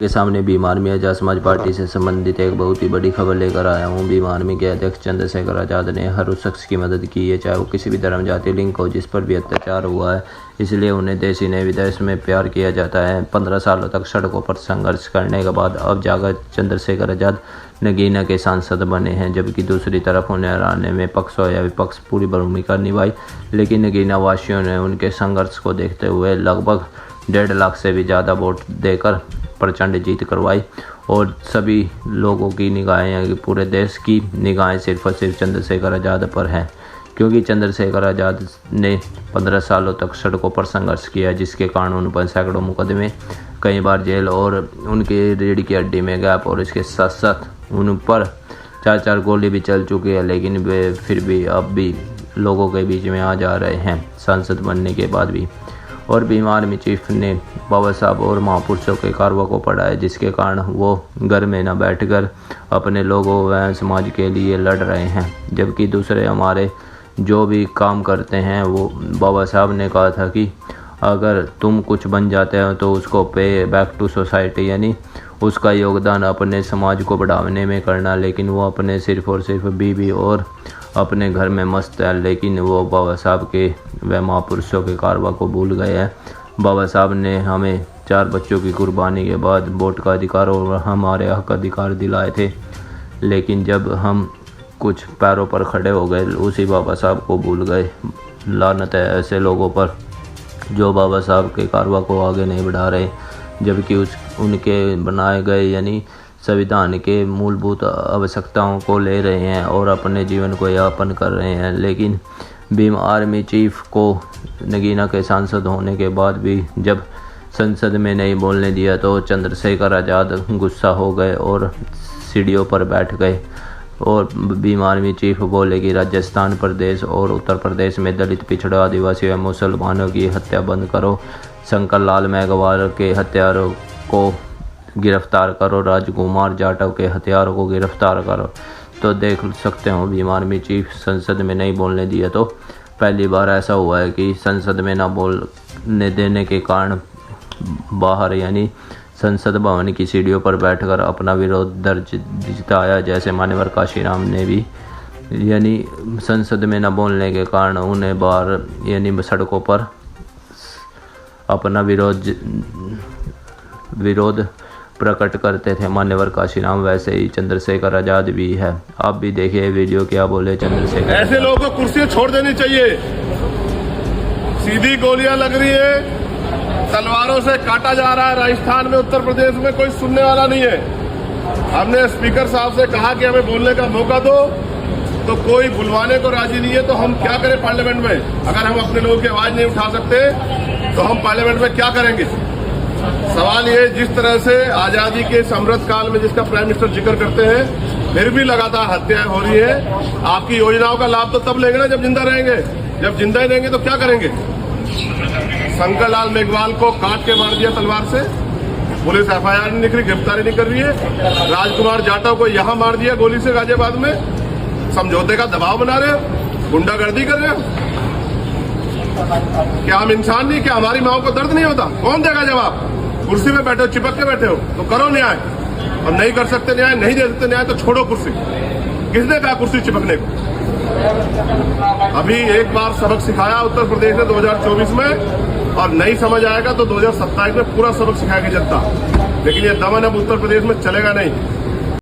के सामने Bhim army Azad Samaj party से संबंधित एक बहुत ही बड़ी खबर लेकर आया हूं। भीम आर्मी के अध्यक्ष चंद्रशेखर आजाद ने हर उस शख्स की मदद की है, चाहे वो किसी भी धर्म जाति लिंग हो, जिस पर भी अत्याचार हुआ है। इसलिए उन्हें देश ही नहीं विदेश में प्यार किया जाता है। 15 सालों तक सड़कों पर संघर्ष करने के बाद अब जाकर चंद्रशेखर आजाद नगीना के सांसद बने हैं, जबकि दूसरी तरफ उन्हें हराने में पक्ष हो या विपक्ष पूरी भूमिका निभाई। लेकिन नगीना वासियों ने उनके संघर्ष को देखते हुए लगभग 1.5 लाख से भी ज़्यादा वोट देकर प्रचंड जीत करवाई और सभी लोगों की निगाहें, पूरे देश की निगाहें सिर्फ और सिर्फ चंद्रशेखर आज़ाद पर हैं, क्योंकि चंद्रशेखर आज़ाद ने 15 सालों तक सड़कों पर संघर्ष किया, जिसके कारण उन पर सैकड़ों मुकदमे, कई बार जेल और उनके रीढ़ की हड्डी में गैप, और इसके साथ साथ उन पर 4 गोली भी चल चुकी है। लेकिन वे फिर भी अब भी लोगों के बीच में आ जा रहे हैं, सांसद बनने के बाद भी। और भीम आर्मी चीफ ने बाबा साहब और महापुरुषों के कारवा को पढ़ा है, जिसके कारण वो घर में न बैठकर अपने लोगों व समाज के लिए लड़ रहे हैं, जबकि दूसरे हमारे जो भी काम करते हैं वो बाबा साहब ने कहा था कि अगर तुम कुछ बन जाते हो तो उसको पे बैक टू सोसाइटी, यानी उसका योगदान अपने समाज को बढ़ाने में करना। लेकिन वो अपने सिर्फ और सिर्फ बीवी और अपने घर में मस्त है, लेकिन वो बाबा साहब के व महापुरुषों के कारवा को भूल गए हैं। बाबा साहब ने हमें 4 बच्चों की कुर्बानी के बाद वोट का अधिकार और हमारे हक अधिकार दिलाए थे, लेकिन जब हम कुछ पैरों पर खड़े हो गए उसी बाबा साहब को भूल गए। लानत है ऐसे लोगों पर जो बाबा साहब के कारवा को आगे नहीं बढ़ा रहे, जबकि उनके बनाए गए यानी संविधान के मूलभूत आवश्यकताओं को ले रहे हैं और अपने जीवन को यापन कर रहे हैं। लेकिन भीम आर्मी चीफ को नगीना के सांसद होने के बाद भी जब संसद में नहीं बोलने दिया तो चंद्रशेखर आज़ाद गुस्सा हो गए और सीढ़ियों पर बैठ गए। और भीम आर्मी चीफ बोले कि राजस्थान प्रदेश और उत्तर प्रदेश में दलित, पिछड़ा, आदिवासी व मुसलमानों की हत्या बंद करो, शंकर लाल मेघवाल के हत्यारों को गिरफ्तार करो, राजकुमार जाटव के हत्यारों को गिरफ्तार करो। तो देख सकते हो भीम आर्मी चीफ संसद में नहीं बोलने दिया। तो पहली बार ऐसा हुआ है कि संसद में ना बोलने देने के कारण बाहर यानी संसद भवन की सीढ़ियों पर बैठकर अपना विरोध दर्ज जताया, जैसे मान्यवर काशीराम ने भी, यानी संसद में न बोलने के कारण उन्हें बाहर यानी सड़कों पर अपना विरोध प्रकट करते थे मान्यवर काशीराम। वैसे ही चंद्रशेखर आजाद भी है। आप भी देखिए वीडियो क्या बोले चंद्रशेखर। ऐसे लोगों को कुर्सियां छोड़ देनी चाहिए। सीधी गोलियां लग रही है, तलवारों से काटा जा रहा है राजस्थान में, उत्तर प्रदेश में कोई सुनने वाला नहीं है। हमने स्पीकर साहब से कहा कि हमें बोलने का मौका दो, तो कोई बुलवाने को राजी नहीं है। तो हम क्या करें पार्लियामेंट में? अगर हम अपने लोगों की आवाज नहीं उठा सकते तो हम पार्लियामेंट में क्या करेंगे? सवाल ये, जिस तरह से आजादी के अमृत काल में जिसका प्राइम मिनिस्टर जिक्र करते हैं, फिर भी लगातार हत्याएं हो रही है। आपकी योजनाओं का लाभ तो तब लेंगे ना जब जिंदा रहेंगे। जब जिंदा ही रहेंगे तो क्या करेंगे? शंकर लाल मेघवाल को काट के मार दिया तलवार से, पुलिस FIR नहीं लिख रही, गिरफ्तारी नहीं कर रही है। राजकुमार जाटव को यहां मार दिया गोली से गाजियाबाद में। समझौते का दबाव बना रहे हो, गुंडागर्दी कर रहे हो। क्या हम इंसान नहीं? क्या हमारी माओ को दर्द नहीं होता? कौन देगा जवाब? कुर्सी में बैठे हो, चिपक के बैठे हो, तो करो न्याय। और नहीं कर सकते न्याय, नहीं दे सकते न्याय, तो छोड़ो कुर्सी। किसने कहा कुर्सी चिपकने को? अभी एक बार सबक सिखाया उत्तर प्रदेश ने 2024 में, और नहीं समझ आएगा तो 2027 में पूरा सबक सिखाएगी जनता। लेकिन ये दमन अब उत्तर प्रदेश में चलेगा नहीं।